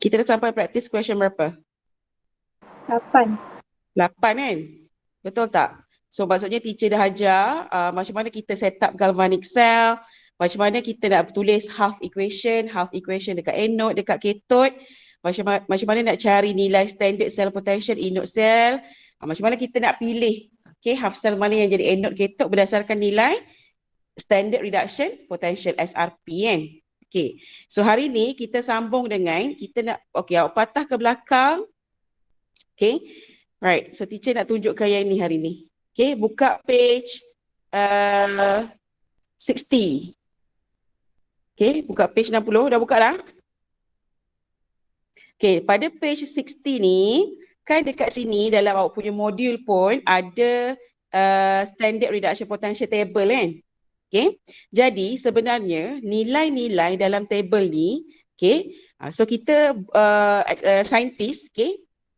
Kita dah sampai practice question berapa? 8. 8 kan? Betul tak? So maksudnya teacher dah ajar macam mana kita set up galvanic cell, macam mana kita nak tulis half equation dekat anode, dekat cathode, macam mana nak cari nilai standard cell potential anode cell, macam mana kita nak pilih half cell mana yang jadi anode cathode berdasarkan nilai standard reduction potential SRP kan. So hari ni kita sambung dengan kita nak awak patah ke belakang. Right, so teacher nak tunjukkan yang ni hari ni. Buka page 60. Buka page 60. Dah buka dah? Pada page 60 ni, kan dekat sini dalam awak punya modul pun ada standard reduction potential table kan? Jadi sebenarnya nilai-nilai dalam table ni, so kita saintis,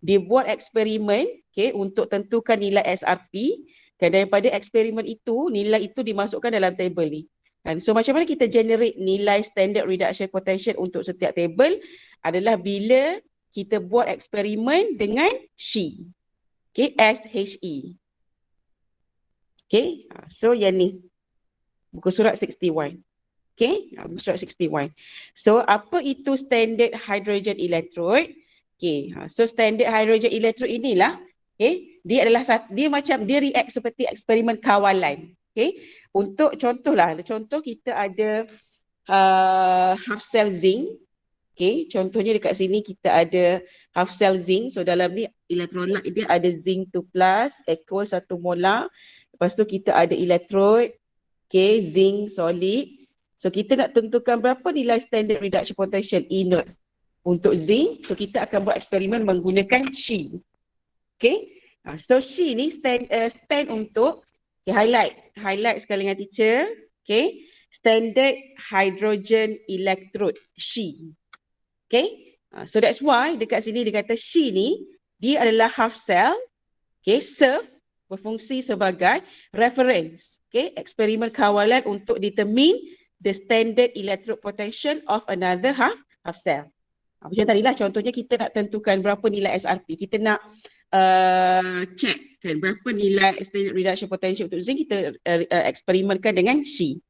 dia buat eksperimen untuk tentukan nilai SRP dan daripada eksperimen itu, nilai itu dimasukkan dalam table ni. So macam mana kita generate nilai standard reduction potential untuk setiap table adalah bila kita buat eksperimen dengan SHE. SHE. So yang ni. Buku surat 61. Buku surat 61. So apa itu standard hydrogen electrode? So standard hydrogen electrode inilah dia react seperti eksperimen kawalan. Untuk contoh kita ada half cell zinc. Contohnya dekat sini kita ada half cell zinc. So dalam ni electrolyte dia ada zinc 2+ equal 1 molar. Lepas tu kita ada electrode zinc solid. So kita nak tentukan berapa nilai standard reduction potential anode untuk zinc. So kita akan buat eksperimen menggunakan SHE. So SHE ni stand untuk highlight sekali dengan teacher. Standard hydrogen electrode SHE. So that's why dekat sini dia kata SHE ni dia adalah half cell. Serve berfungsi sebagai reference. Eksperimen kawalan untuk determine the standard electrode potential of another half cell. Macam tadilah contohnya kita nak tentukan berapa nilai SRP. Kita nak check kan berapa nilai standard reduction potential untuk zinc, kita eksperimenkan dengan SHE.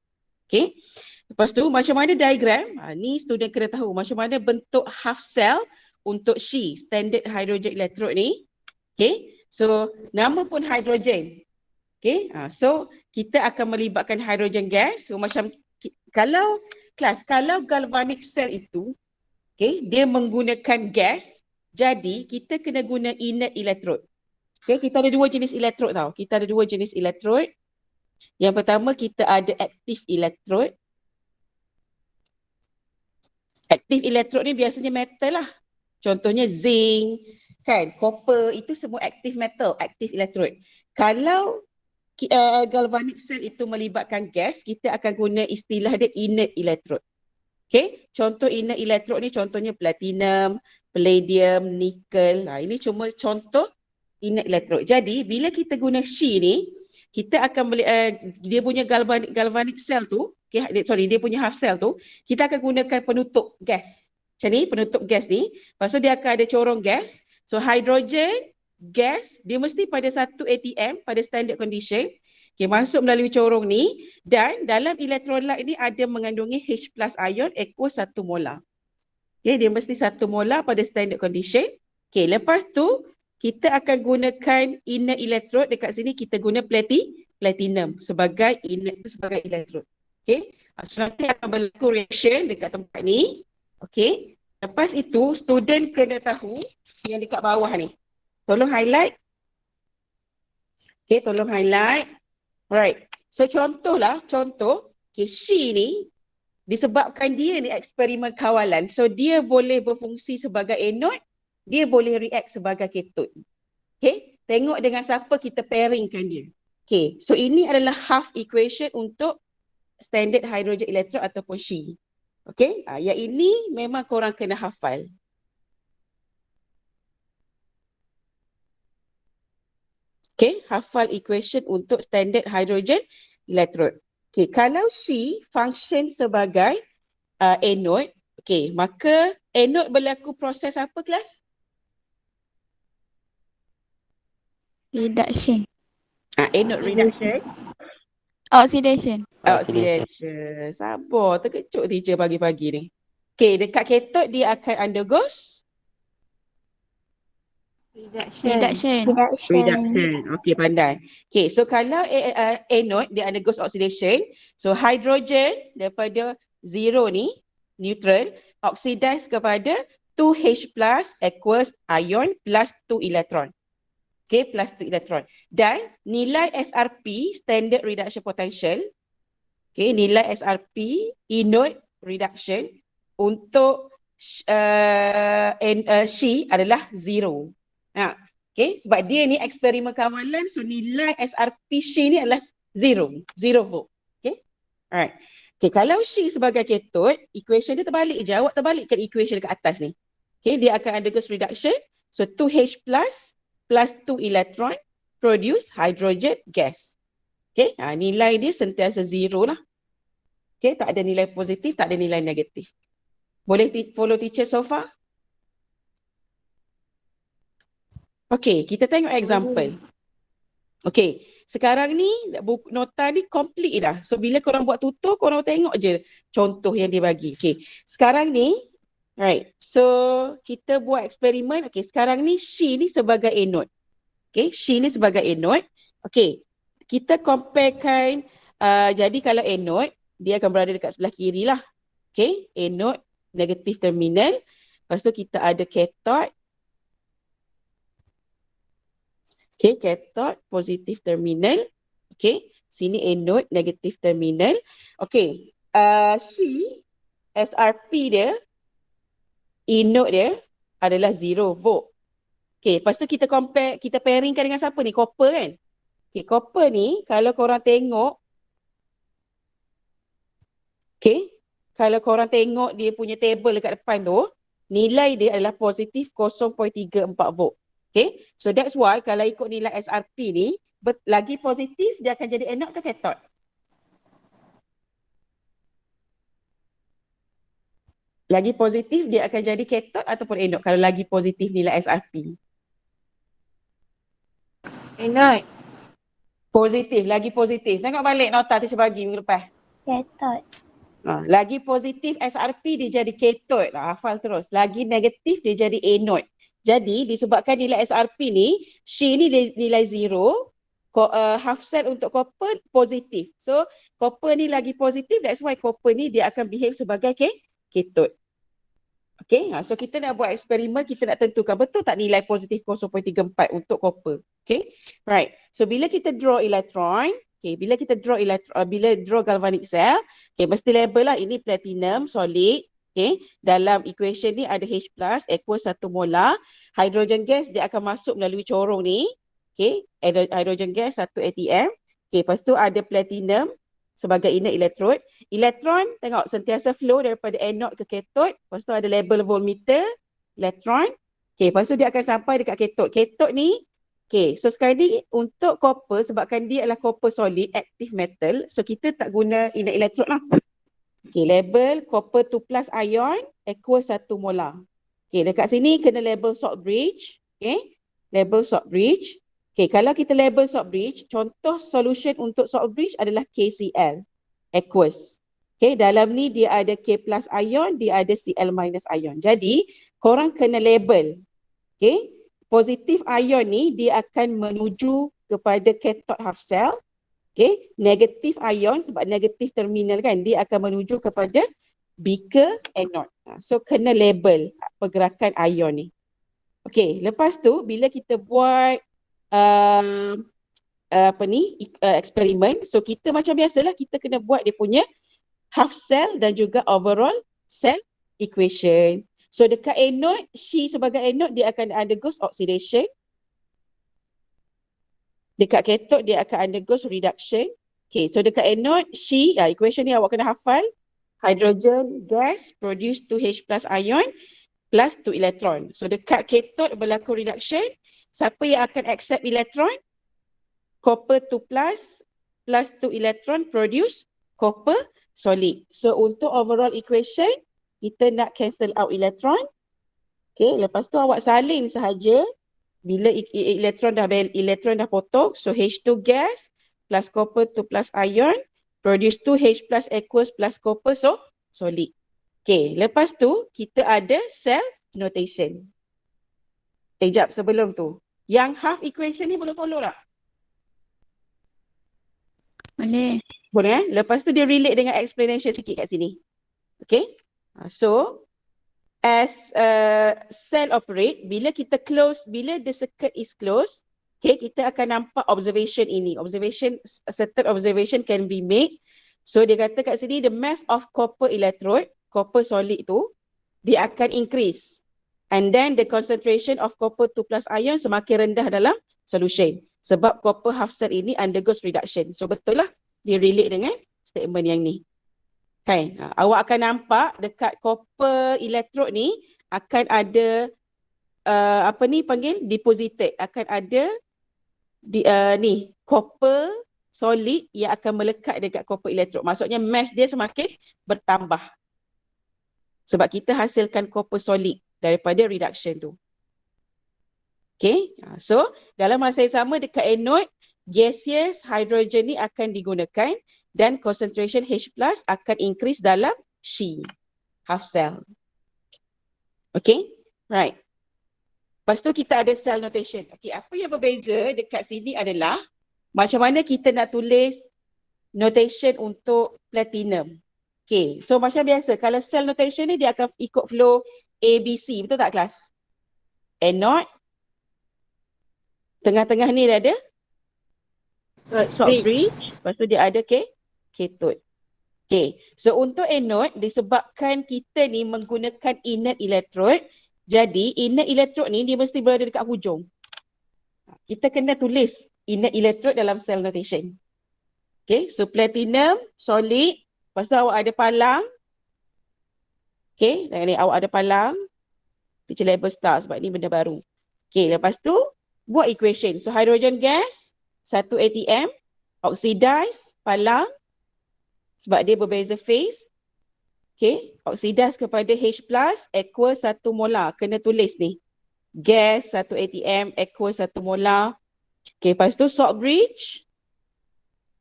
Lepas tu macam mana diagram? Ni student kena tahu macam mana bentuk half cell untuk SHE, standard hydrogen electrode ni. So nama pun hydrogen. So kita akan melibatkan hydrogen gas. So macam kalau galvanic cell itu dia menggunakan gas, jadi kita kena guna inert electrode. Kita ada dua jenis electrode tau. Yang pertama kita ada active electrode. Active electrode ni biasanya metal lah. Contohnya zinc, kan, copper, itu semua active metal, active electrode. Kalau galvanic cell itu melibatkan gas, kita akan guna istilah dia inert electrode. Contoh inert electrode ni contohnya platinum, palladium, nickel. Ini cuma contoh inert electrode. Jadi bila kita guna SHE ni, kita akan dia punya galvanic cell tu, dia punya half cell tu, kita akan gunakan penutup gas. Macam ni, penutup gas ni. Lepas tu dia akan ada corong gas. So hydrogen gas dia mesti pada 1 atm pada standard condition. Masuk melalui corong ni dan dalam electrolyte ni ada mengandungi H+ ion equal 1 molar. Dia mesti 1 molar pada standard condition. Lepas tu kita akan gunakan inert electrode. Dekat sini kita guna platinum sebagai electrode. So nanti akan berlaku reaction dekat tempat ni. Lepas itu student kena tahu yang dekat bawah ni. Tolong highlight. Tolong highlight. Right. So contoh SHE ni disebabkan dia ni eksperimen kawalan. So dia boleh berfungsi sebagai anode, dia boleh react sebagai cathode. Tengok dengan siapa kita pairingkan dia. So ini adalah half equation untuk standard hydrogen electrode ataupun SHE. Yang ini memang korang kena hafal. Hafal equation untuk standard hydrogen electrode. Kalau SHE function sebagai anode, maka anode berlaku proses apa kelas? Reduction. Anode reduction. Oxidation. Oxidation. Sabar, terkejut teacher pagi-pagi ni. Okay, dekat cathode dia akan undergo Reduction. reduction. Okay, pandai. Okay, so kalau anode dia undergoes oxidation, so hydrogen daripada zero ni, neutral, oxidize kepada 2H plus equals ion plus 2 electron. Okay, plus 2 electron. Dan nilai SRP, standard reduction potential, okay, nilai SRP, anode reduction untuk She adalah 0. Okay, sebab dia ni eksperimen kawalan, so nilai SRP She ni adalah 0 volt. Okay, alright. Okay, kalau She sebagai cathode, equation dia terbalik je, awak terbalikkan equation dekat atas ni. Okay, dia akan undergo reduction, so 2H plus 2 electron produce hydrogen gas. Okay, nilai dia sentiasa 0 lah. Okay, tak ada nilai positif, tak ada nilai negatif. Boleh follow teacher so far? Okay, kita tengok example. Okay, sekarang ni buku nota ni complete dah. So bila korang buat tutor, korang tengok je contoh yang dia bagi. Okay, sekarang ni, right. So kita buat eksperimen. Okay, sekarang ni She ni sebagai anode. Okay, She ni sebagai anode. Okay, kita comparekan. Jadi kalau anode, dia akan berada dekat sebelah kiri lah. Okay, anode, negatif terminal. Lepas tu kita ada cathode. Okay, cathode, positif terminal. Okay, sini anode, negatif terminal. Okay, She, SRP dia, anode dia adalah 0 volt. Okay, lepas tu kita compare, kita pairingkan dengan siapa ni? Copper kan? Okay, copper ni, kalau korang tengok, okay, kalau korang tengok dia punya table dekat depan tu, nilai dia adalah positif 0.34 volt. Okay, so that's why kalau ikut nilai SRP ni, lagi positif dia akan jadi anode ke cathode? Lagi positif dia akan jadi cathode ataupun anode kalau lagi positif nilai SRP? Anode. Positif, lagi positif. Tengok balik nota teacher bagi minggu lepas. Cathode. Lagi positif SRP dia jadi cathode. Hafal terus. Lagi negatif dia jadi anode. Jadi disebabkan nilai SRP ni, She ni nilai 0, half cell untuk copper positif. So copper ni lagi positif, that's why copper ni dia akan behave sebagai cathode. Okay, so kita nak buat eksperimen, kita nak tentukan betul tak nilai positif 0.34 untuk copper. Okay, right. So bila kita draw elektron, okay, bila kita draw bila draw galvanic cell, okay, mesti label lah ini platinum solid. Okay, dalam equation ni ada H plus equals 1 molar. Hydrogen gas dia akan masuk melalui corong ni. Okay, hydrogen gas 1 atm. Okay, lepas tu ada platinum sebagai inert electrode. Elektron tengok sentiasa flow daripada anode ke cathode. Lepas tu ada label voltmeter, elektron. Okay, lepas tu dia akan sampai dekat cathode. Cathode ni, okay, so sekarang ni untuk copper, sebabkan dia adalah copper solid, active metal. So kita tak guna inert electrode lah. Okay, label copper 2 plus ion equals 1 molar. Okay, dekat sini kena label salt bridge. Okay, label salt bridge. Okay, kalau kita label salt bridge, contoh solution untuk salt bridge adalah KCl, aqueous. Okay, dalam ni dia ada K plus ion, dia ada Cl minus ion. Jadi, korang kena label. Okay, positif ion ni dia akan menuju kepada cathode half cell. Okay, negatif ion sebab negatif terminal kan, dia akan menuju kepada beaker anode. So, kena label pergerakan ion ni. Okay, lepas tu bila kita buat eksperimen, so kita macam biasalah kita kena buat dia punya half cell dan juga overall cell equation. So dekat anode, She sebagai anode dia akan undergo oxidation. Dekat cathode dia akan undergo reduction. Okay, so dekat anode, She, equation ni awak kena hafal. Hydrogen gas produce 2H plus ion plus 2 electron. So dekat cathode berlaku reduction. Siapa yang akan accept elektron? Copper 2 plus 2 electron produce copper solid. So untuk overall equation, kita nak cancel out elektron. Okay, lepas tu awak salin sahaja. Bila elektron dah potong, so H2 gas plus copper 2 plus ion produce 2 H plus aqueous plus copper, so solid. Okay, lepas tu kita ada cell notation. Sekejap sebelum tu. Yang half equation ni boleh follow tak? Boleh. Boleh Lepas tu dia relate dengan explanation sikit kat sini. Okay. So, as cell operate, bila kita close, bila the circuit is closed, okay, kita akan nampak observation ini. Certain observation can be made. So, dia kata kat sini, the mass of copper electrode, copper solid tu, dia akan increase. And then the concentration of copper 2 plus ion semakin rendah dalam solution. Sebab copper half cell ini undergoes reduction. So, betul lah, dia relate dengan statement yang ni. Kan? Awak akan nampak dekat copper electrode ni akan ada deposited, akan ada copper solid yang akan melekat dekat copper electrode. Maksudnya mass dia semakin bertambah. Sebab kita hasilkan copper solid daripada reduction tu. Okay, so dalam masa yang sama dekat anode, gaseous hydrogen ni akan digunakan dan concentration H plus akan increase dalam She, half cell. Okay, right. Lepas tu kita ada cell notation. Okay, apa yang berbeza dekat sini adalah macam mana kita nak tulis notation untuk platinum. Okay, so macam biasa, kalau cell notation ni dia akan ikut flow ABC, betul tak kelas? Anode, tengah-tengah ni dia ada salt bridge, lepas tu dia ada cathode. Okay, so untuk anode, disebabkan kita ni menggunakan inert electrode, jadi inert electrode ni dia mesti berada dekat hujung. Kita kena tulis inert electrode dalam cell notation. Okay, so platinum, solid, lepas tu awak ada palang. Okay, ni awak ada palang. Teacher label star sebab ni benda baru. Okay, lepas tu buat equation. So hydrogen gas, 1 atm, oxidize, palang, sebab dia berbeza phase. Okay, oxidize kepada H plus, aqueous 1 molar. Kena tulis ni. Gas 1 atm, aqueous 1 molar. Okay, lepas tu salt bridge.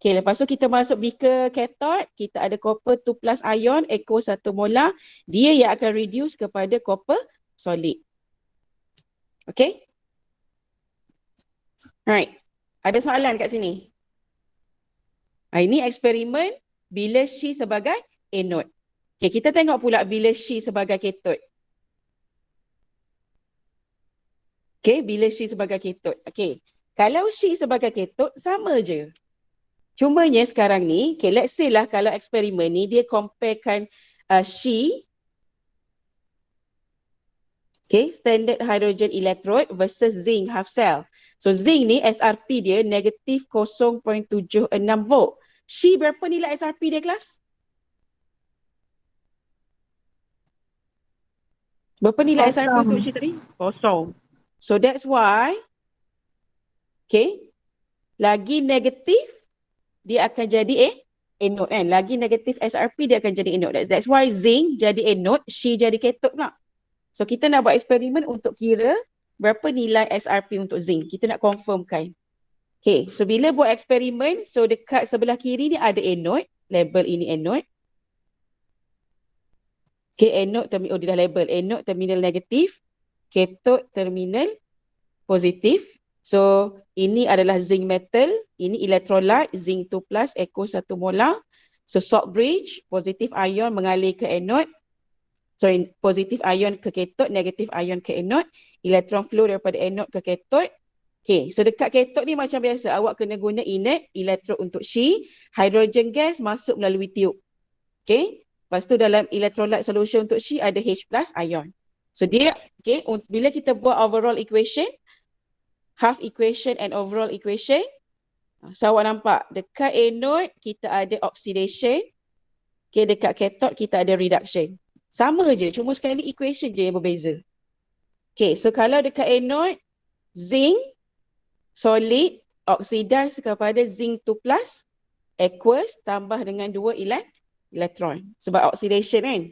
Okay, lepas tu kita masuk beaker cathode. Kita ada copper 2 plus ion, aqueous 1 molar. Dia yang akan reduce kepada copper solid. Okay. Alright. Ada soalan kat sini? Ini eksperimen bila She sebagai anode. Okay, kita tengok pula bila She sebagai cathode. Okay, bila She sebagai cathode. Okay, kalau She sebagai cathode, sama je. Cumanya sekarang ni, okay, let's say lah kalau eksperimen ni, dia comparekan She, okay, standard hydrogen electrode versus zinc half cell. So zinc ni SRP dia negatif 0.76 volt. She berapa nilai SRP dia kelas? Berapa nilai SRP untuk She tadi? Kosong. So that's why, okay, lagi negatif dia akan jadi anode kan. Lagi negatif SRP dia akan jadi anode. That's why zinc jadi anode, She jadi cathode pula. So kita nak buat eksperimen untuk kira berapa nilai SRP untuk zinc. Kita nak confirmkan. Okay, so bila buat eksperimen, so dekat sebelah kiri ni ada anode. Label ini anode. Okay, anode terminal, dia dah label. Anode terminal negatif. Cathode terminal positif. So ini adalah zinc metal. Ini electrolyte, zinc 2 plus, aqueous 1 molar. So salt bridge, positif ion mengalir ke anode. Sorry, positif ion ke cathode, negatif ion ke anode. Electron flow daripada anode ke cathode. Okay, so dekat cathode ni macam biasa, awak kena guna inert electrode untuk She. Hydrogen gas masuk melalui tube. Okay, lepas tu dalam electrolyte solution untuk She ada H plus ion. So dia, okay, bila kita buat overall equation, half equation and overall equation, so awak nampak dekat anode kita ada oxidation. Okay, dekat cathode kita ada reduction. Sama je, cuma sekali equation je yang berbeza. Okay, so kalau dekat anode, zinc, solid, oxidize kepada zinc 2 plus, aqueous tambah dengan 2 elektron. Sebab oxidation kan.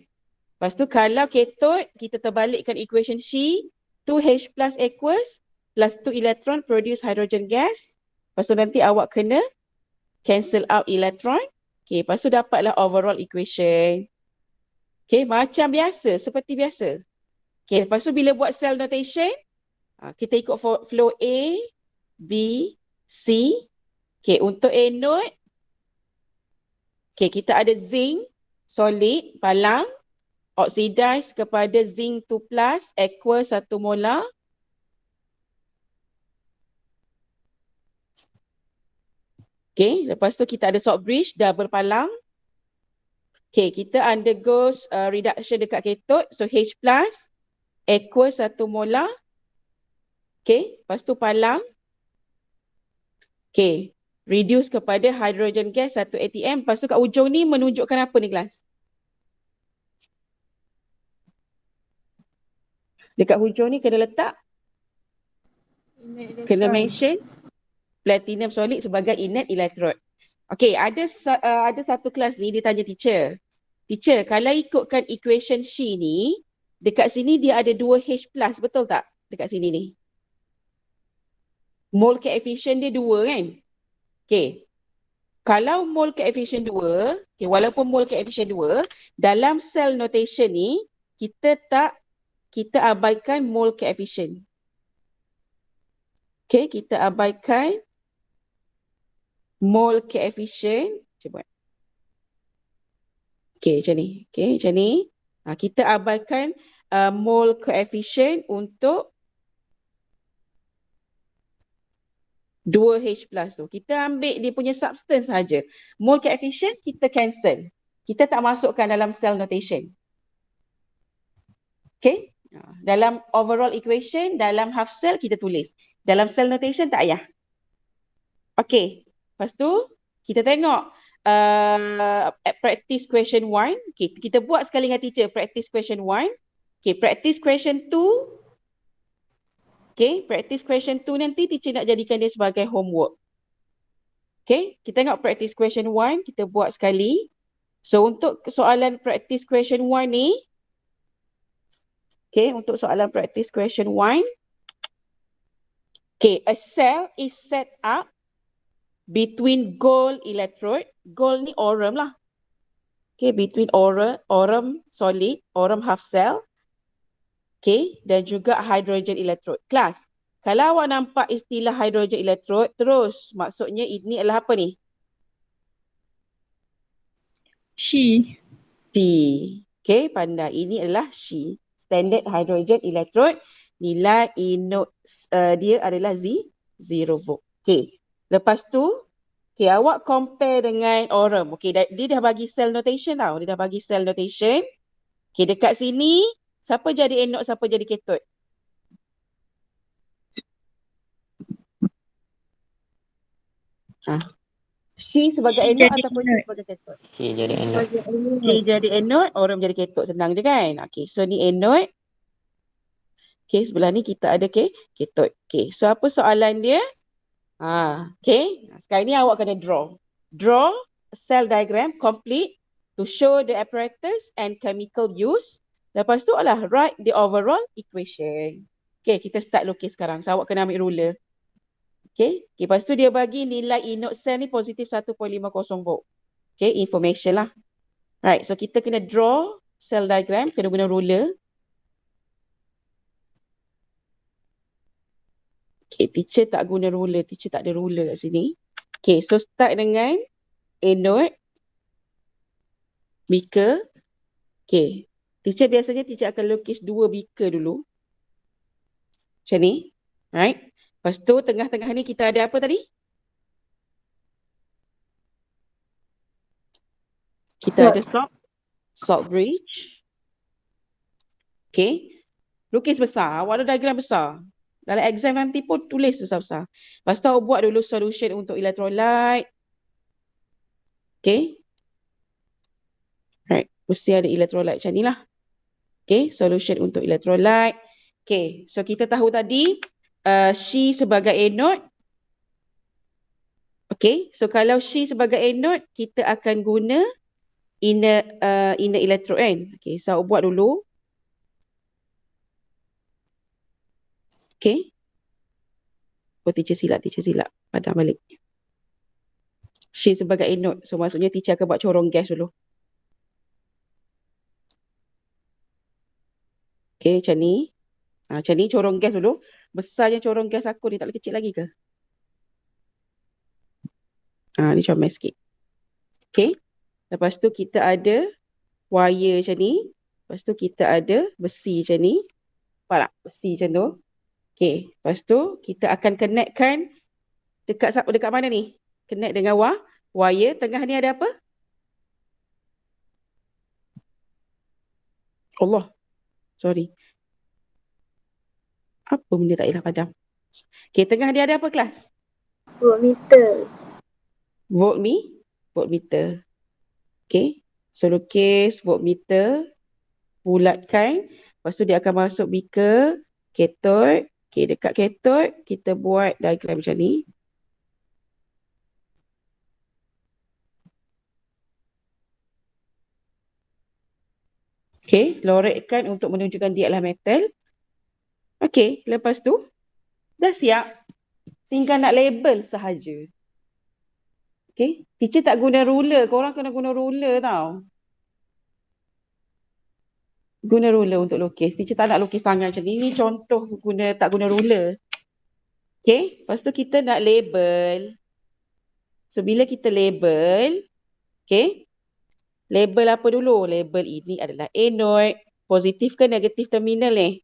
Lepas tu kalau cathode, kita terbalikkan equation C, 2H plus aqueous plus 2 electron produce hydrogen gas. Lepas tu nanti awak kena cancel out electron. Okay, lepas tu dapatlah overall equation. Okay, macam biasa, seperti biasa. Okay, lepas tu bila buat cell notation, kita ikut flow A, B, C. Okay, untuk anode, okay, kita ada zinc, solid, palang, oxidize kepada zinc 2 plus, aqueous 1 molar. Okay, lepas tu kita ada salt bridge, double palang. Okay, kita undergo reduction dekat cathode, so H plus, aqueous 1 molar. Okay, lepas tu palang. Okay, reduce kepada hydrogen gas 1 atm. Lepas tu kat ujung ni menunjukkan apa ni kelas? Dekat hujung ni kena letak, kena mention platinum solid sebagai inert electrode. Okay, ada satu kelas ni dia tanya teacher. Teacher, kalau ikutkan equation C ni, dekat sini dia ada 2H plus, betul tak? Dekat sini ni. Mole coefficient dia 2 kan? Okay. Kalau mole coefficient 2, okay, walaupun mole coefficient 2, dalam cell notation ni, kita abaikan mole coefficient. Okay, kita abaikan mole coefficient. Cuba. Okay, macam ni. Okay, macam ni. Kita abaikan mole coefficient untuk 2H plus tu. Kita ambil dia punya substance saja. Mole coefficient kita cancel. Kita tak masukkan dalam cell notation. Okay. Dalam overall equation, dalam half cell kita tulis. Dalam cell notation tak payah. Okay. Lepas tu kita tengok practice question 1. Okay, kita buat sekali dengan teacher practice question 1. Okay, practice question 2. Okay, practice question 2 nanti teacher nak jadikan dia sebagai homework. Okay, kita tengok practice question 1, kita buat sekali. So, untuk soalan practice question 1 ni, okay, untuk soalan practice question 1, okay, a cell is set up between gold electrode. Gold ni aurum lah. Okay, between aurum solid, aurum half cell. Okay, dan juga hydrogen electrode. Kelas, kalau awak nampak istilah hydrogen electrode, terus maksudnya ini adalah apa ni? She. P. Okay, pandai. Ini adalah She. Standard hydrogen electrode. Nilai inode dia adalah 0 volt. Okay, lepas tu, okay, awak compare dengan aurum. Okay, dia dah bagi cell notation tau. Dia dah bagi cell notation. Okay, dekat sini, siapa jadi anode, siapa jadi cathode? C sebagai anode ataupun C sebagai cathode? C jadi anode. C jadi anode, aurum jadi cathode. Senang je kan? Okay, so ni anode. Okay, sebelah ni kita ada cathode. Okay, so apa soalan dia? Okay, sekarang ni awak kena draw. Draw a cell diagram complete to show the apparatus and chemical use. Lepas tu write the overall equation. Okay, kita start lukis sekarang. So awak kena ambil ruler. Okay, lepas tu dia bagi nilai inode cell ni positif 1.50 volt. Okay, information lah. Right, so kita kena draw cell diagram, kena guna ruler. Okay, teacher tak guna ruler. Teacher tak ada ruler kat sini. Okay, so start dengan anode, beaker. Okay, biasanya teacher akan lukis 2 beaker dulu. Macam ni. Right. Lepas tu tengah-tengah ni kita ada apa tadi? Kita ada salt bridge. Okay. Lukis besar. Awak ada diagram besar. Dalam exam nanti pun tulis besar-besar. Lepas tu awak buat dulu solution untuk electrolyte. Okay. Right. Mesti ada electrolyte macam ni lah. Okay. Solution untuk electrolyte. Okay. So kita tahu tadi She sebagai anode. Okay. So kalau She sebagai anode, kita akan guna inner electrode kan. Okay, so buat dulu. Okay. Oh, teacher silap. Padam balik. She sebagai anode. So maksudnya teacher akan buat corong gas dulu. Okay, macam ni. Macam ni corong gas dulu. Besarnya corong gas aku ni, tak boleh kecil lagi ke? Ni comel sikit. Okay. Lepas tu kita ada wire macam ni. Lepas tu kita ada besi macam ni. Nampak tak? Besi macam tu. Okay. Lepas tu kita akan connectkan dekat mana ni? Connect dengan wire. Tengah ni ada apa? Allah. Sorry. Apa benda tak ialah padam? Okay, tengah dia ada apa kelas? Voltmeter. Voltmeter. Okay. So lukis voltmeter. Bulatkan. Lepas tu dia akan masuk beaker. Cathode. Okay, dekat cathode kita buat diagram macam ni. Okay, lorekkan untuk menunjukkan dia adalah metal. Okay, lepas tu dah siap. Tinggal nak label sahaja. Okay, teacher tak guna ruler. Korang kena guna ruler tau. Guna ruler untuk lukis. Teacher tak nak lukis tangan macam ni. Ini contoh tak guna ruler. Okay, lepas tu kita nak label. So, bila kita label, okay, label apa dulu? Label ini adalah anode. Positif ke negatif terminal ni?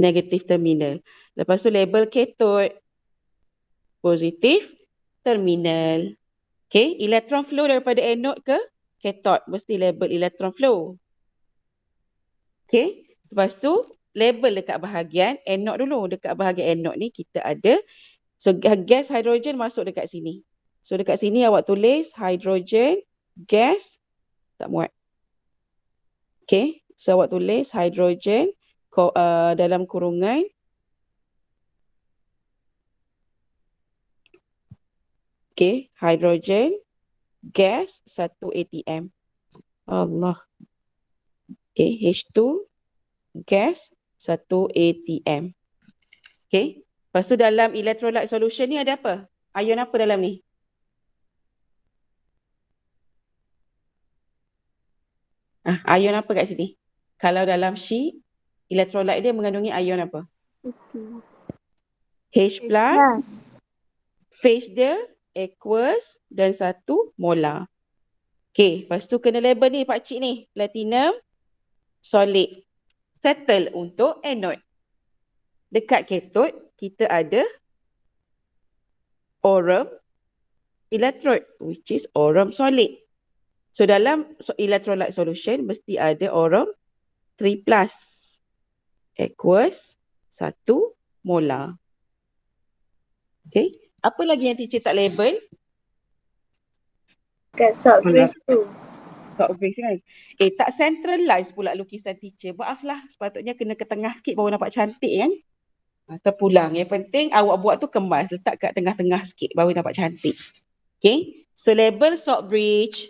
Negatif terminal. Lepas tu label cathode. Positif terminal. Okay, electron flow daripada anode ke cathode. Mesti label electron flow. Okay, lepas tu label dekat bahagian anode dulu. Dekat bahagian anode ni kita ada, so gas hidrogen masuk dekat sini. So dekat sini awak tulis hidrogen gas, tak muat. Okay, so awak tulis hidrogen dalam kurungan okay, hidrogen gas 1 atm. Allah. Okay, H2 gas 1 atm. Okay, lepas tu dalam electrolyte solution ni ada apa? Ion apa dalam ni? Ion apa kat sini? Kalau dalam sheet, electrolyte dia mengandungi ion apa? H plus. Phase dia aqueous dan 1 molar. Okay, lepas tu kena label ni pakcik ni. Platinum solid. Settle untuk anode. Dekat cathode, kita ada aurum electrode, which is aurum solid. So dalam electrolyte solution mesti ada aurum 3+. Aqueous 1 molar. Okay. Apa lagi yang teacher tak label? Kat salt bridge tu. Salt bridge kan? Tak centralize pula lukisan teacher. Maaflah, sepatutnya kena ke tengah sikit baru nampak cantik kan? Terpulang. Yang penting awak buat tu kemas. Letak kat tengah-tengah sikit baru nampak cantik. Okay. So label salt bridge.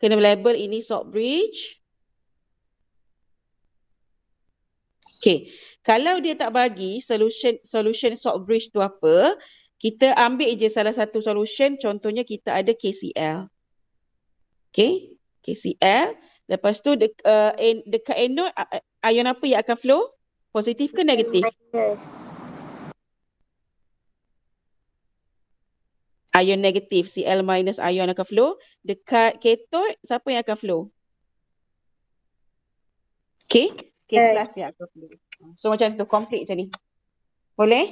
Kena label ini salt bridge. Okay. Kalau dia tak bagi solution salt bridge tu apa, kita ambil je salah satu solution. Contohnya kita ada KCl. Okay. KCl. Lepas tu dekat anode, ion apa yang akan flow? Positif ke negatif? Minus. Ion negatif. Cl minus ion akan flow. Dekat cathode, siapa yang akan flow? K? K plus yang akan flow. So macam tu, complete macam ni. Boleh?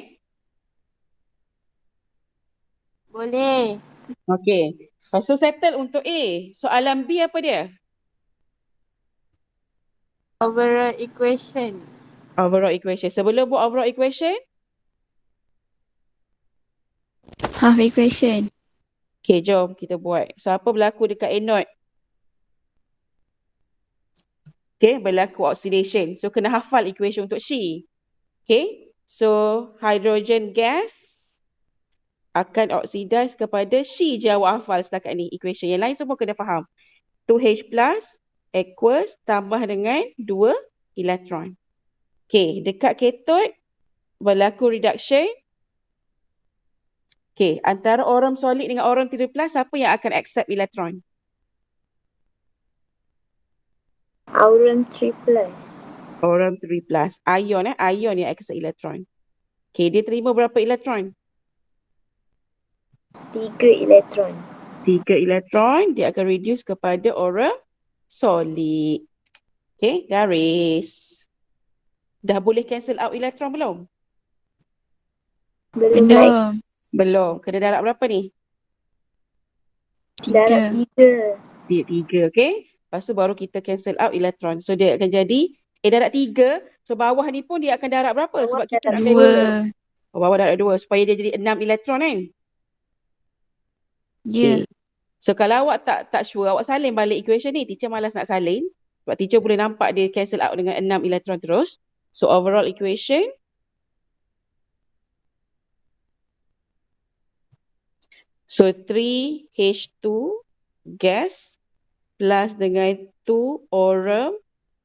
Boleh. Okay. Lepas tu settle untuk A. Soalan B apa dia? Overall equation. Overall equation. Sebelum buat overall equation, Half equation. okay, jom kita buat. So apa berlaku dekat anode? Okay, berlaku oxidation. So kena hafal equation untuk C. Okay, so hydrogen gas akan oxidize kepada She je awak hafal setakat ni equation. Yang lain semua kena faham. 2H plus aqueous tambah dengan 2 elektron. Okey, dekat cathode berlaku reduction. Okey, antara aurum solid dengan aurum 3+, siapa yang akan accept elektron? Aurum 3+. Aurum 3+. Ion ion yang accept elektron. Okey, dia terima berapa elektron? 3 elektron. 3 elektron, dia akan reduce kepada aurum solid. Okey, garis. Dah boleh cancel out elektron belum? Belum baik. Belum. Belum. Kena darab berapa ni? Darab 3. 3. Dia 3, okey? Lepas tu baru kita cancel out elektron. So dia akan jadi, darab 3. So bawah ni pun dia akan darab berapa? Bawah Sebab kita nak darab cancel. 2. Bawah darab 2 supaya dia jadi 6 elektron kan? Ya. Okay. So kalau awak tak sure, awak salin balik equation ni. Teacher malas nak salin. Sebab teacher boleh nampak dia cancel out dengan 6 elektron terus. So overall equation. So 3H2 gas plus dengan 2 aurum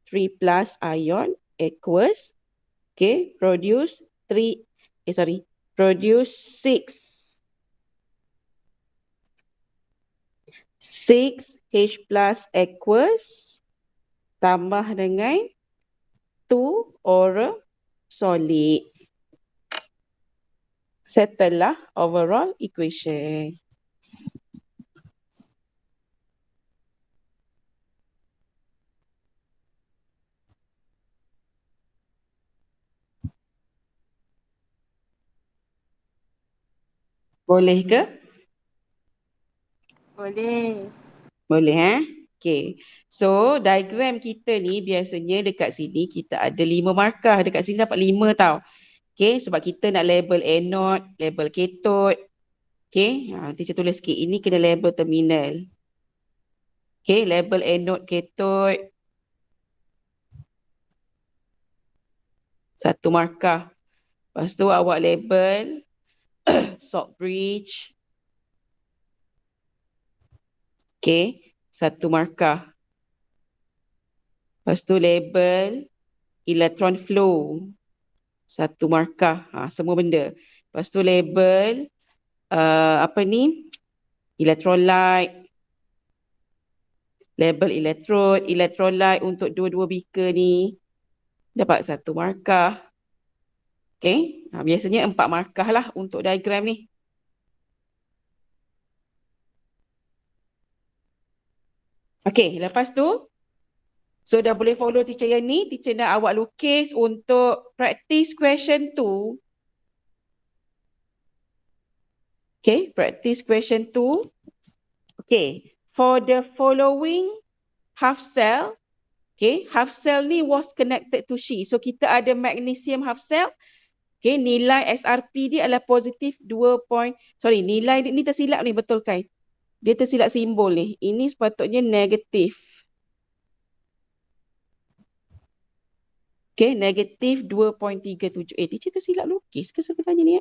3 plus ion aqueous. Okay, produce 6H plus aqueous tambah dengan 2 aurum solid. Settle lah overall equation. Boleh ke? Boleh. Boleh Okay. So diagram kita ni biasanya dekat sini kita ada 5 markah. Dekat sini dapat 5 tau. Okay, sebab kita nak label anode, label cathode. Okay, teacher tulis sikit. Ini kena label terminal. Okay, label anode, cathode. 1 markah. Lepas tu awak label salt bridge. Okay, 1 markah. Lepas tu label electron flow. 1 markah. Semua benda. Lepas tu label electrolyte. Label electrode, electrolyte untuk dua-dua beaker ni. Dapat 1 markah. Okay. Biasanya 4 markah lah untuk diagram ni. Okay, lepas tu. So dah boleh follow teacher yang ni. Teacher nak awak lukis untuk practice question 2. Okay, practice question 2. Okay, for the following half cell. Okay, half cell ni was connected to She. So kita ada magnesium half cell. Okay, nilai SRP dia adalah positif 2. Nilai ni tersilap ni, betul kan? Dia tersilap simbol ni. Ini sepatutnya negatif. Okay, negatif 2.37. Teacher tersilap lukis ke sebenarnya ni?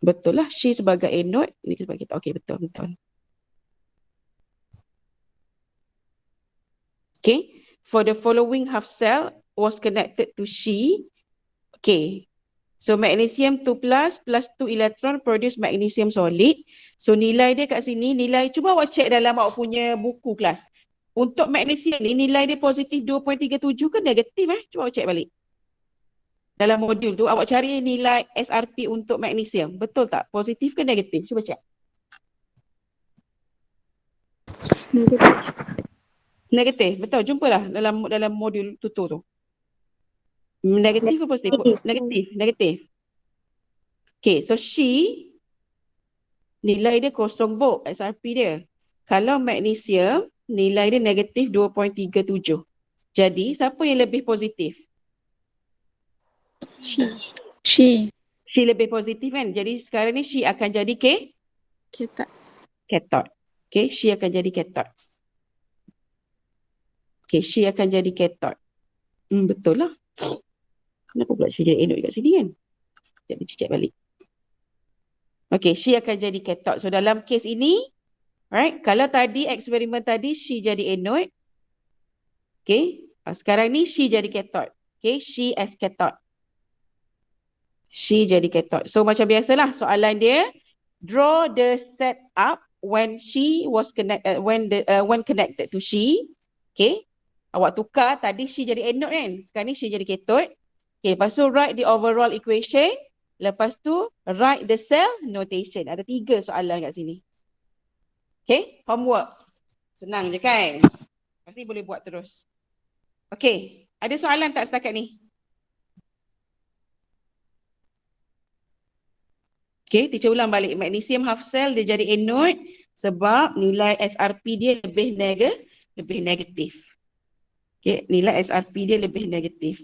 Betul lah, She sebagai anode. Ini sebagai kita. Okay, betul. Okay, for the following half cell was connected to She. Okay, so magnesium 2 plus 2 electron produce magnesium solid. So nilai dia kat sini, cuba awak cek dalam awak punya buku kelas. Untuk magnesium ni nilai dia positif 2.37 ke negatif Cuba awak cek balik. Dalam modul tu awak cari nilai SRP untuk magnesium. Betul tak? Positif ke negatif? Cuba cek. Negatif. Betul. Jumpalah dalam modul tutor tu. Negatif ke positif? Negatif. Okay, so She nilai dia 0 volt SRP dia. Kalau magnesium nilai dia negatif 2.37. Jadi siapa yang lebih positif? She. She lebih positif kan? Jadi sekarang ni She akan jadi cathode. Okay, She akan jadi cathode. Okay, She akan jadi cathode. Betul lah. Kenapa pula She jadi anode kat sini kan? Jadi cek balik. Okay, she akan jadi cathode. So dalam kes ini, right, kalau tadi eksperimen tadi she jadi anode. Okay, sekarang ni she jadi cathode. Okay, she as cathode. She jadi cathode. So macam biasalah soalan dia, draw the setup when she was when connected to she. Okay, awak tukar tadi she jadi anode kan, sekarang ni she jadi cathode. Okay, lepas tu write the overall equation. Lepas tu write the cell notation. Ada 3 soalan kat sini. Okay, homework. Senang je kan? Pasti boleh buat terus. Okay, ada soalan tak setakat ni? Okay, teacher ulang balik. Magnesium half cell dia jadi anode sebab nilai SRP dia lebih negatif. Okay, nilai SRP dia lebih negatif.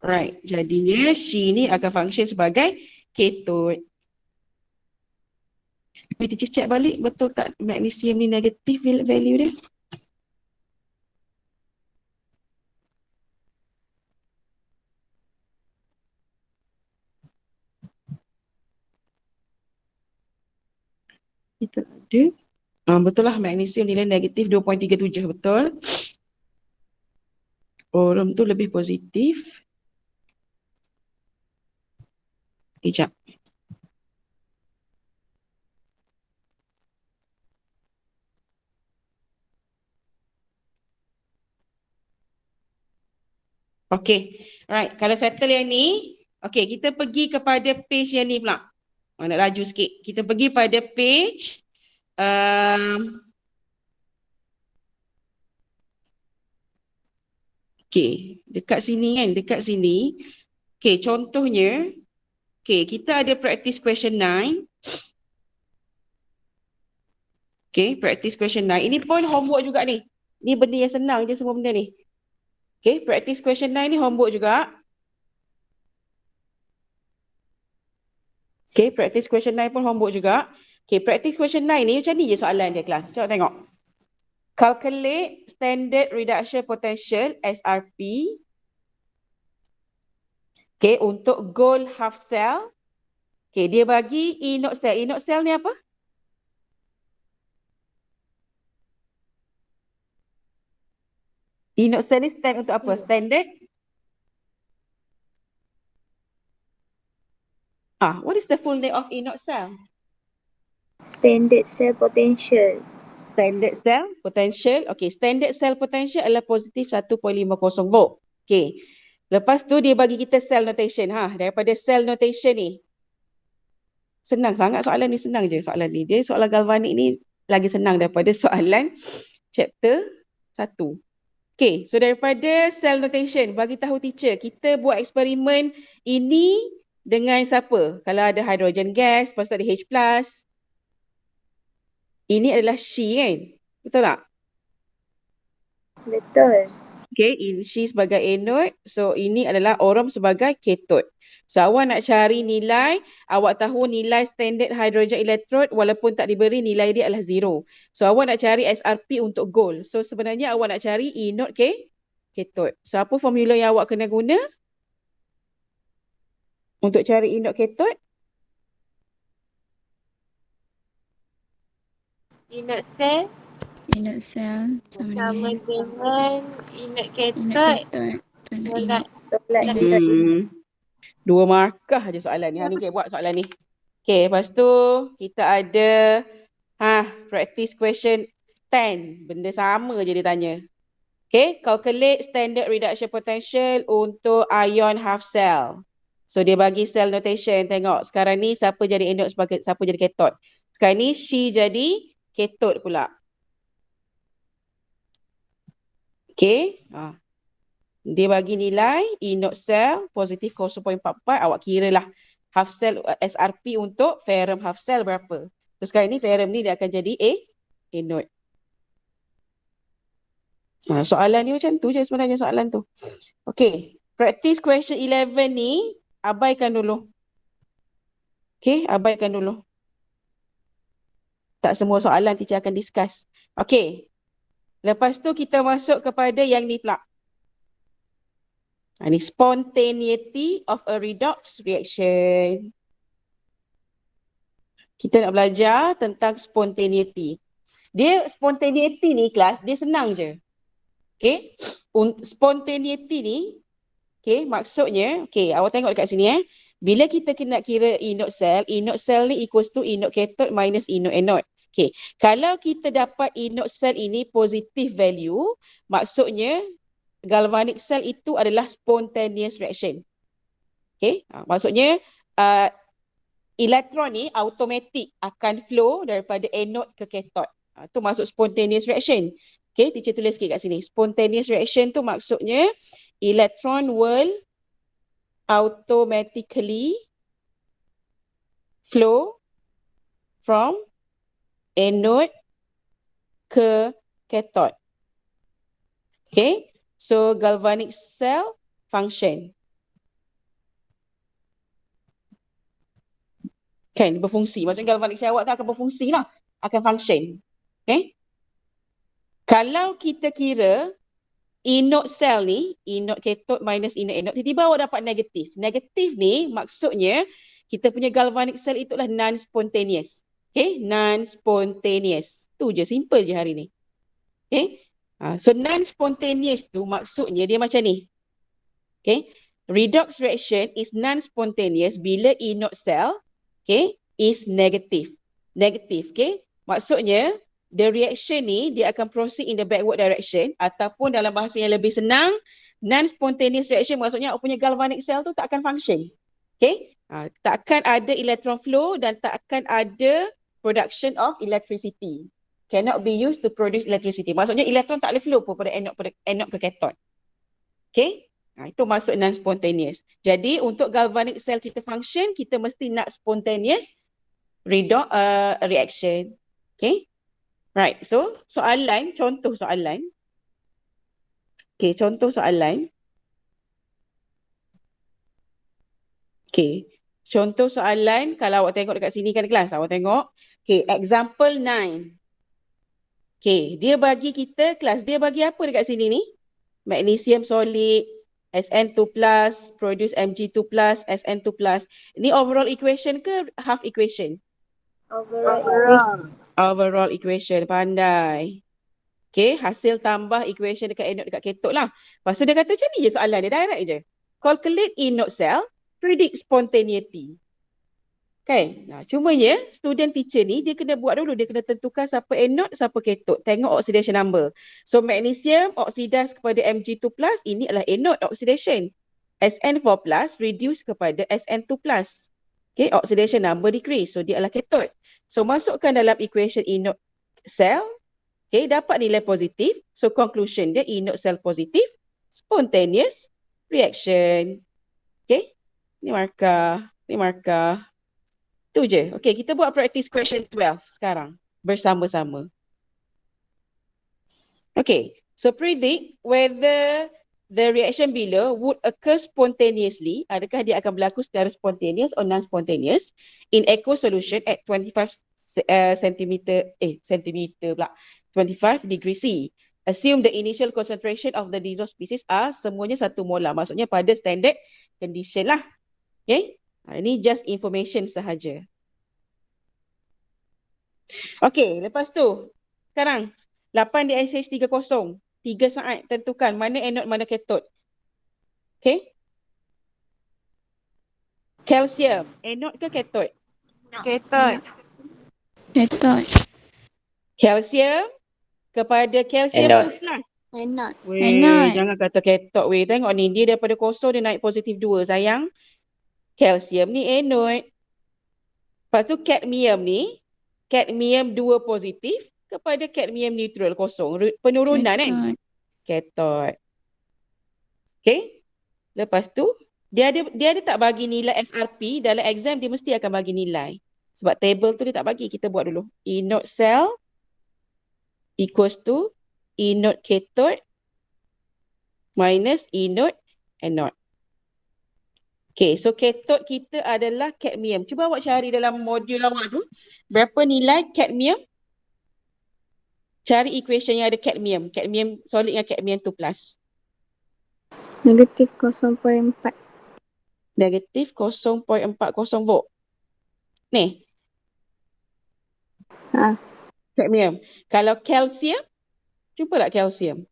Right, jadinya She ni akan function sebagai cathode. Tapi teacher check balik betul tak magnesium ni negatif value dia? Kita ada. Betul lah magnesium nilai negatif 2.37 betul. Orang tu lebih positif. Sekejap. Okay, alright. Kalau settle yang ni, okay, kita pergi kepada page yang ni pula. Nak laju sikit. Kita pergi pada page okay, dekat sini kan, dekat sini. Okay, contohnya, okay, kita ada practice question 9. Okay, practice question 9. Ini pun homework juga ni. Ni benda yang senang je semua benda ni. Okay, practice question 9 ni homework juga. Okay, practice question 9 pun homework juga. Okay, practice question 9 ni macam ni je soalan dia kelas. Cuba tengok. Calculate standard reduction potential SRP. Okay, untuk gold half cell. Okay, dia bagi inode cell. Inode cell ni apa? Inode cell ni stand untuk apa? Standard? What is the full name of inode cell? Standard cell potential. Standard cell potential. Okay, standard cell potential adalah positif 1.50 volt. Okay. Lepas tu dia bagi kita cell notation. Daripada cell notation ni. Senang sangat soalan ni, senang je soalan ni. Dia soalan galvanik ni lagi senang daripada soalan chapter 1. Okay, so daripada cell notation, bagi tahu teacher, kita buat eksperimen ini dengan siapa? Kalau ada hydrogen gas, lepas tu ada H+. Ini adalah She kan? Betul tak? Betul. Okay, She sebagai anode. So, ini adalah Orum sebagai cathode. So, awak nak cari nilai, awak tahu nilai standard hydrogen electrode walaupun tak diberi nilai dia adalah 0. So, awak nak cari SRP untuk gold. So, sebenarnya awak nak cari inode cathode. So, apa formula yang awak kena guna untuk cari inode cathode? Inode cell Inode cell sama sama dengan dengan inode inode cathode cathode tolak tolak inode. inode. 2 markah je soalan ni. Ni kita buat soalan ni. Okay, lepas tu kita ada practice question 10. Benda sama je dia tanya. Okay, calculate standard reduction potential untuk ion half cell. So dia bagi cell notation. Tengok sekarang ni siapa jadi anode, siapa jadi cathode. Sekarang ni She jadi cathode pula. Okay. Dia bagi nilai inode cell positif 0.44. Awak kira lah half cell SRP untuk ferrum half cell berapa. So sekarang ni ferrum ni dia akan jadi anode. Soalan ni macam tu je sebenarnya soalan tu. Okay. Practice question 11 ni abaikan dulu. Okay, abaikan dulu. Tak semua soalan teacher akan discuss. Okay. Lepas tu kita masuk kepada yang ni pula. Ini spontaneity of a redox reaction. Kita nak belajar tentang spontaneity. Dia spontaneity ni kelas, dia senang je. Okay. Spontaneity ni, okay, maksudnya, okay, awak tengok dekat sini Bila kita nak kira inode cell ni equals to inode cathode minus inode anode. Okay. Kalau kita dapat inode cell ini positive value, maksudnya galvanic cell itu adalah spontaneous reaction. Okay. Maksudnya elektron ni automatik akan flow daripada anode ke cathode. Itu masuk spontaneous reaction. Okay, teacher tulis sikit kat sini. Spontaneous reaction tu maksudnya electron will automatically flow from anode ke cathode. Okay, so galvanic cell function. Kan, berfungsi. Maksudnya galvanic cell awak tu akan berfungsi lah. Akan function. Okay. Kalau kita kira inode cell ni, inode cathode minus inode anode, tiba-tiba awak dapat negatif. Negatif ni maksudnya kita punya galvanic cell itulah non-spontaneous. Okay, non-spontaneous. Tu je, simple je hari ni. Okay, so non-spontaneous tu maksudnya dia macam ni. Okay, redox reaction is non-spontaneous bila inode cell, okay, is negative. Negative, okay. Maksudnya, the reaction ni dia akan proceed in the backward direction ataupun dalam bahasa yang lebih senang, non-spontaneous reaction maksudnya awak punya galvanic cell tu tak akan function. Okay? Tak akan ada electron flow dan tak akan ada production of electricity. Cannot be used to produce electricity. Maksudnya elektron tak boleh flow pun pada anode ke cathode. Okay? Itu masuk non-spontaneous. Jadi untuk galvanic cell kita function, kita mesti nak spontaneous redox reaction. Okay? Right, so soalan, contoh soalan. Okay, contoh soalan. Okay, contoh soalan kalau awak tengok dekat sini kan kelas, awak tengok. Okay, example 9. Okay, dia bagi kita kelas, dia bagi apa dekat sini ni? Magnesium solid, SN2+, produce Mg2+, SN2+. Ini overall equation ke half equation? Overall equation, pandai. Okay, hasil tambah equation dekat anode dekat cathode lah. Lepas tu dia kata macam ni je soalan dia, direct je. Calculate inode cell, predict spontaneity. Kan? Cumanya student teacher ni dia kena buat dulu, dia kena tentukan siapa anode, siapa cathode. Tengok oxidation number. So magnesium oxidize kepada Mg2+, ini adalah anode oxidation. SN4+ reduce kepada SN2+. Okay, oxidation number decrease. So dia adalah cathode. So masukkan dalam equation inode cell. Okay, dapat nilai positif. So conclusion dia inode cell positif, spontaneous reaction. Okay, ni markah, ni markah. Tu je. Okay, kita buat practice question 12 sekarang bersama-sama. Okay, so predict whether the reaction below would occur spontaneously. Adakah dia akan berlaku secara spontaneous or non-spontaneous in aqueous solution at 25 centimeter pula. 25 degree C. Assume the initial concentration of the dissolved species are semuanya 1 molar. Maksudnya pada standard condition lah. Okay. Ini just information sahaja. Okay. Lepas tu. Sekarang. 8 di NCH30. 3 saat tentukan mana anode mana cathode. Okay. Calcium. Anode ke cathode? Cathode. Cathode. Calcium kepada calcium Anode. plus. Anode. Weh, Anode. jangan kata cathode weh. Tengok ni, dia daripada kosong dia naik positif 2 sayang. Calcium ni anode. Lepas tu cadmium ni, cadmium 2 positif kepada cadmium neutral kosong. Penurunan kan? Cathode. Okay. Lepas tu, dia ada tak bagi nilai FRP, dalam exam dia mesti akan bagi nilai. Sebab table tu dia tak bagi, kita buat dulu. Inode cell equals to inode cathode minus inode anode. Okay, so cathode kita adalah cadmium. Cuba awak cari dalam modul awak tu, berapa nilai cadmium? Cari equation yang ada cadmium. Cadmium solid dengan cadmium 2+. Negatif 0.4. Negatif 0.40 volt. Ni. Ha. Kadmium. Kalau kalsium, jumpa tak kalsium?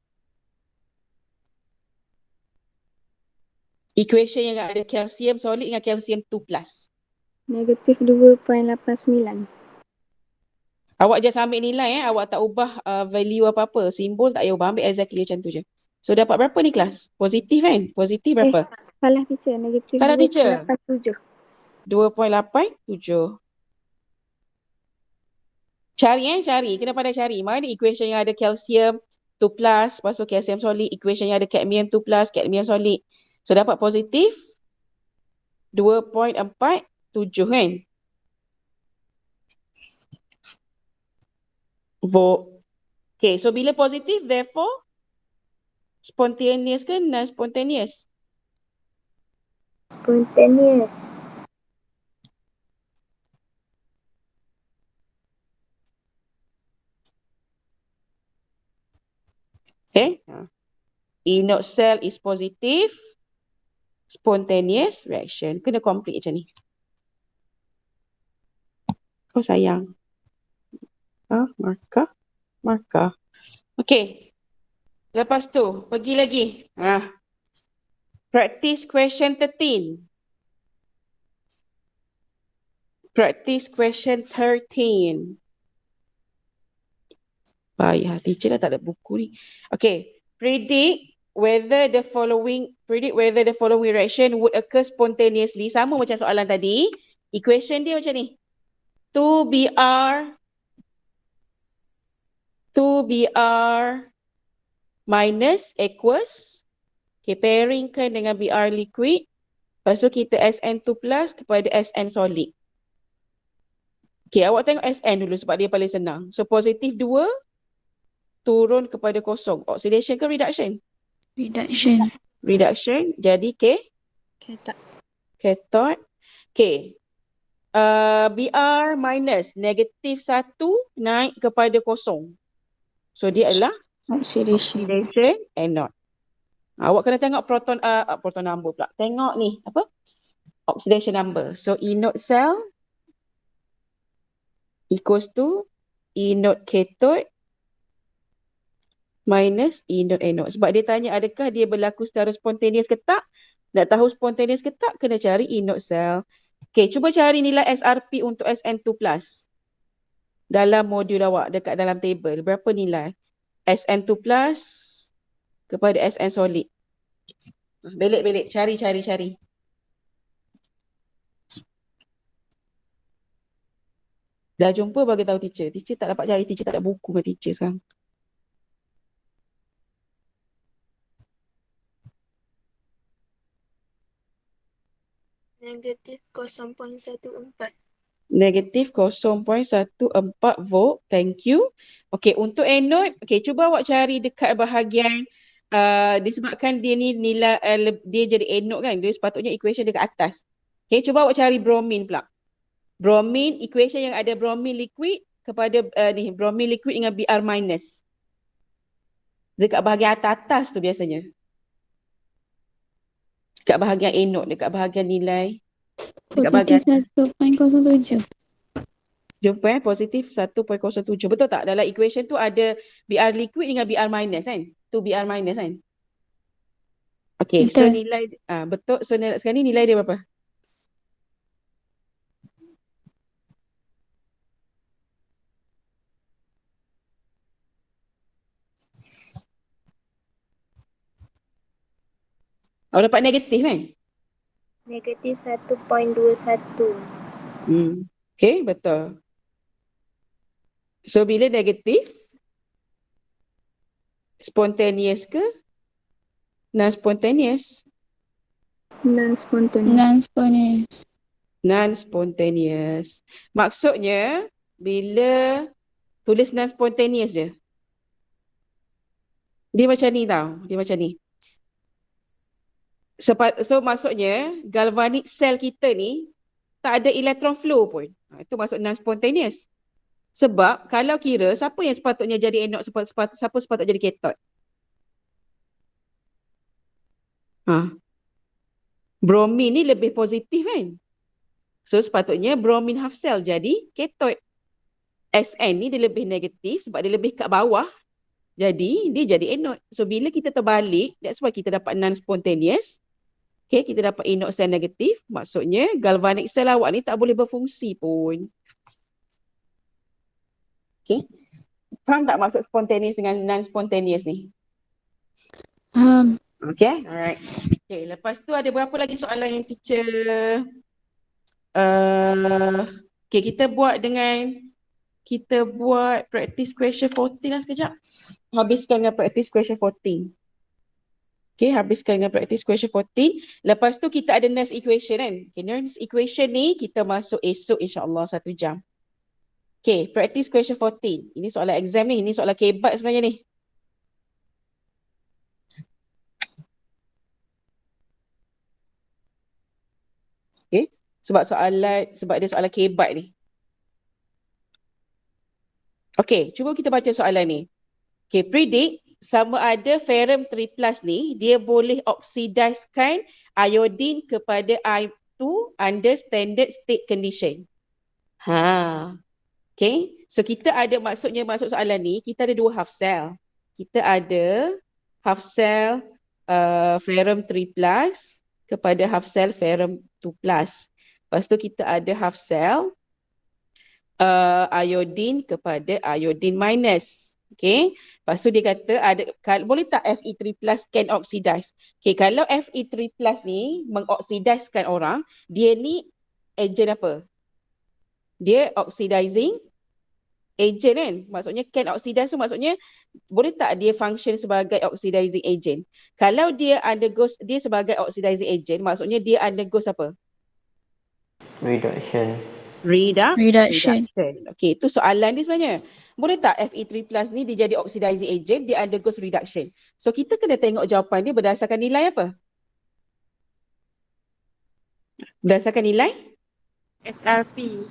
Equation yang ada kalsium solid dengan kalsium 2 plus. Negatif 2.89. Awak just ambil nilai awak tak ubah value apa-apa, simbol tak payah ubah, ambil exactly macam tu je. So dapat berapa ni kelas? Positif kan? Positif berapa? Salah teacher. Negatif Salah teacher. 2.87. 2.87. Cari. Kena pandai cari. Mana equation yang ada kalsium 2 plus, lepas tu kalsium solid, equation yang ada kadmium 2 plus, kadmium solid. So dapat positif 2.47 kan? Volt. Okay, so bila positif, therefore spontaneous ke non-spontaneous? Spontaneous. Okay. Inert cell is positive. Spontaneous reaction. Kena complete macam ni. Oh sayang. Markah. Okay. Lepas tu, pergi lagi. Practice question 13. Practice question 13. Payah, teacher dah tak ada buku ni. Okay. Predict whether the following reaction would occur spontaneously. Sama macam soalan tadi. Equation dia macam ni. 2Br minus aqueous. Okay, pairingkan dengan Br liquid. Lepas tu kita SN2 plus kepada SN solid. Okay, awak tengok SN dulu sebab dia paling senang. So, positif 2 turun kepada kosong. Oxidation ke reduction? Reduction. Jadi cathode. Okay. Br minus negatif 1 naik kepada kosong. So, dia adalah oxidation anode. Awak kena tengok proton number pula. Tengok ni, apa? Oxidation number. So, inert cell equals to inert cathode minus inert anode. Sebab dia tanya adakah dia berlaku secara spontaneous ke tak? Nak tahu spontaneous ke tak, kena cari inert cell. Okay, cuba cari nilai SRP untuk SN2+. Dalam modul awak, dekat dalam table. Berapa nilai? SN2+ kepada SN solid. Belik. Cari. Dah jumpa bagi tahu teacher. Teacher tak dapat cari. Teacher tak ada buku dengan teacher sekarang. Negatif 0.14. Negatif 0.14 volt. Thank you. Okay, untuk anode. Okay, cuba awak cari dekat bahagian disebabkan dia ni nilai dia jadi anode kan. Dia sepatutnya equation dekat atas. Okay, cuba awak cari bromine pula. Bromine, equation yang ada bromine liquid kepada bromine liquid dengan Br minus. Dekat bahagian atas tu biasanya. Dekat bahagian anode, dekat bahagian nilai. Dekat bahagian 1.07. Jumpa positif 1.07. Betul tak? Dalam equation tu ada Br liquid dengan Br minus kan? Tu Br minus kan? Okay, so nilai betul. So sekarang ni nilai dia berapa? Awak dapat negatif kan? Negatif 1.21. Okay, betul. So bila negatif, spontaneous ke non-spontaneous? Non-spontaneous. Maksudnya, bila tulis non-spontaneous je, dia macam ni tau. Dia macam ni. So maksudnya, galvanic cell kita ni tak ada electron flow pun. Itu maksud non-spontaneous. Sebab kalau kira, siapa yang sepatutnya jadi anode, siapa sepatutnya jadi cathode? Bromine ni lebih positif kan? So sepatutnya bromine half cell jadi cathode. Sn ni dia lebih negatif sebab dia lebih kat bawah. Jadi dia jadi anode. So bila kita terbalik, that's why kita dapat non-spontaneous. Okay, kita dapat anode cell negatif. Maksudnya galvanic cell awak ni tak boleh berfungsi pun. Okay. Faham tak maksud spontaneous dengan non-spontaneous ni? Okay, alright. Okay, lepas tu ada berapa lagi soalan yang teacher okay, kita buat practice question 14 lah sekejap. Habiskan dengan practice question 14. Okay, habiskan dengan practice question 14. Lepas tu kita ada Nernst equation kan. Okay, Nernst equation ni kita masuk esok insyaAllah 1 jam. Okay, practice question 14. Ini soalan exam ni. Ini soalan kebat sebenarnya ni. Okay, sebab dia soalan kebat ni. Okay, cuba kita baca soalan ni. Okay, predict sama ada ferrum 3+ ni dia boleh oksidaiskan iodine kepada I2 under standard state condition. Okay, so kita ada masuk soalan ni, kita ada 2 half cell. Kita ada half cell ferrum 3+ kepada half cell ferrum 2+. Lepas tu kita ada half cell iodine kepada iodine minus. Okay. Lepas tu dia kata boleh tak Fe3+ can oxidize? Okay, kalau Fe3+ ni mengoksidaskan orang, dia ni agent apa? Dia oxidizing agent kan? Maksudnya can oxidize tu maksudnya boleh tak dia function sebagai oxidizing agent? Kalau dia sebagai oxidizing agent, maksudnya dia undergoes apa? Reduction. Okay, itu soalan dia sebenarnya. Boleh tak Fe3+ ni dia jadi oxidizing agent, dia undergoes reduction. So kita kena tengok jawapan dia berdasarkan nilai apa? Berdasarkan nilai? SRP.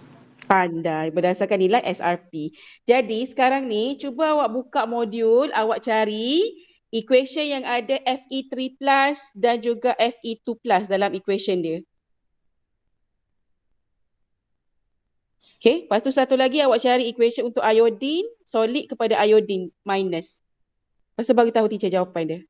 Pandai, berdasarkan nilai SRP. Jadi sekarang ni cuba awak buka modul, awak cari equation yang ada Fe3+ dan juga Fe2+ dalam equation dia. Okay, lepas tu satu lagi awak cari equation untuk iodine solid kepada iodine minus. Lepas tu bagi tahu teacher jawapan dia.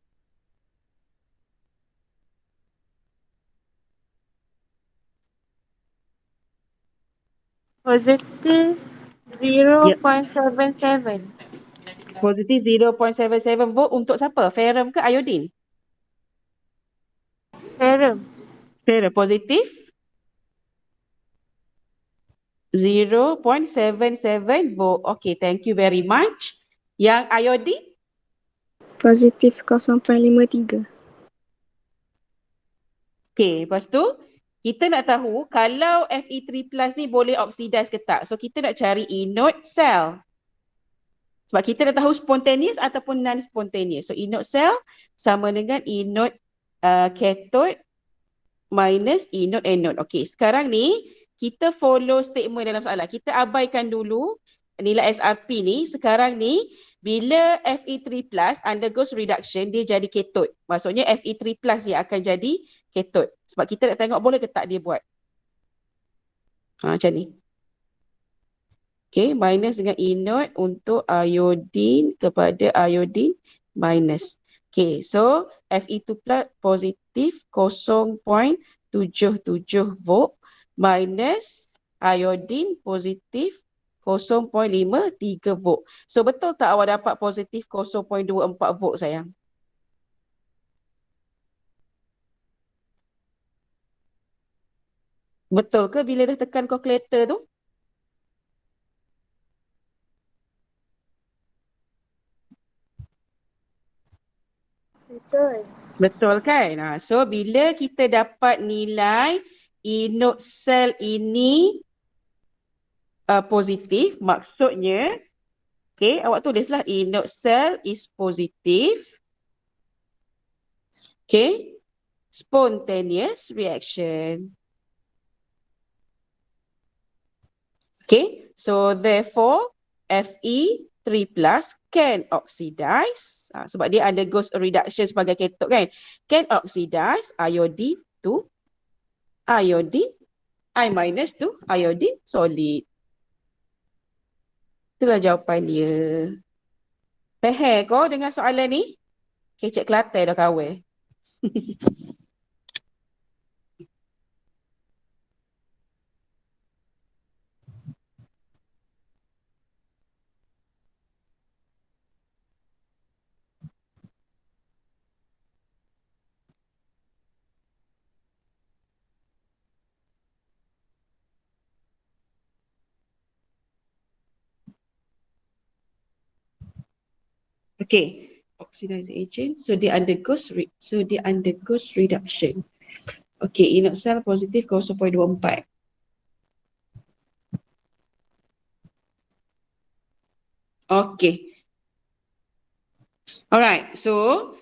Positive 0.77. Positif 0.77 volt untuk siapa? Ferrum ke iodine? Ferrum. Ferrum positif 0.77 volt. Okay, thank you very much. Yang iodine? Positif 0.53. Okay, lepas tu kita nak tahu kalau Fe3+ ni boleh oxidize ke tak. So kita nak cari anode cell. Sebab kita dah tahu spontaneous ataupun non-spontaneous. So anode cell sama dengan anode cathode minus anode. Okay, sekarang ni kita follow statement dalam soalan. Kita abaikan dulu nilai SRP ni. Sekarang ni bila Fe3+ undergoes reduction, dia jadi cathode. Maksudnya Fe3+ dia akan jadi cathode. Sebab kita nak tengok boleh ke tak dia buat. Macam ni. Okay, minus dengan anode untuk iodine kepada iodine minus. Okay, so Fe2+ positif 0.77 volt minus iodine positif 0.53 volt. So betul tak awak dapat positif 0.24 volt sayang? Betul ke bila dah tekan calculator tu? Betul. Betul kan? So bila kita dapat nilai anode cell ini positif, maksudnya okay, awak tulislah anode cell is positive. Okay, spontaneous reaction. Okay, so therefore Fe3+ can oxidize. Sebab dia undergoes a reduction sebagai cathode kan. Can oxidize iodine to iodine, I- to iodine solid. Itulah jawapan dia. Faham kau dengan soalan ni? Kecek Kelantan dah kawan. Okay. Oxidizing agent. So they undergoes reduction. Okay, inoxidil positif 0.24. Okay. Alright, so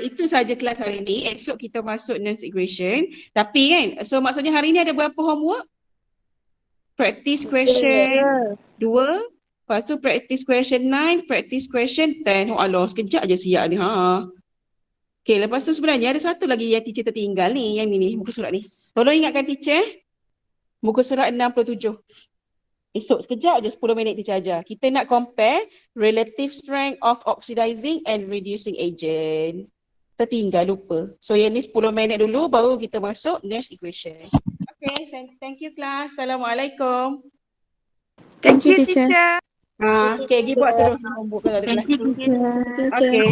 itu saja kelas hari ini. Esok kita masuk Nernst equation. Tapi kan, so maksudnya hari ini ada berapa homework? Practice question 2. Lepas tu practice question 9, practice question 10. Oh Allah, sekejap je siap ni. Okay, lepas tu sebenarnya ada satu lagi yang teacher tertinggal ni. Yang ni, muka surat ni. Tolong ingatkan teacher. Muka surat 67. Esok sekejap je 10 minit teacher ajar. Kita nak compare relative strength of oxidizing and reducing agent. Tertinggal lupa. So yang ni 10 minit dulu baru kita masuk next equation. Okay, thank you class. Assalamualaikum. Thank you, teacher. Okay, pergi buat terus homework kalau ada kelas. Thank you, teacher. Okay.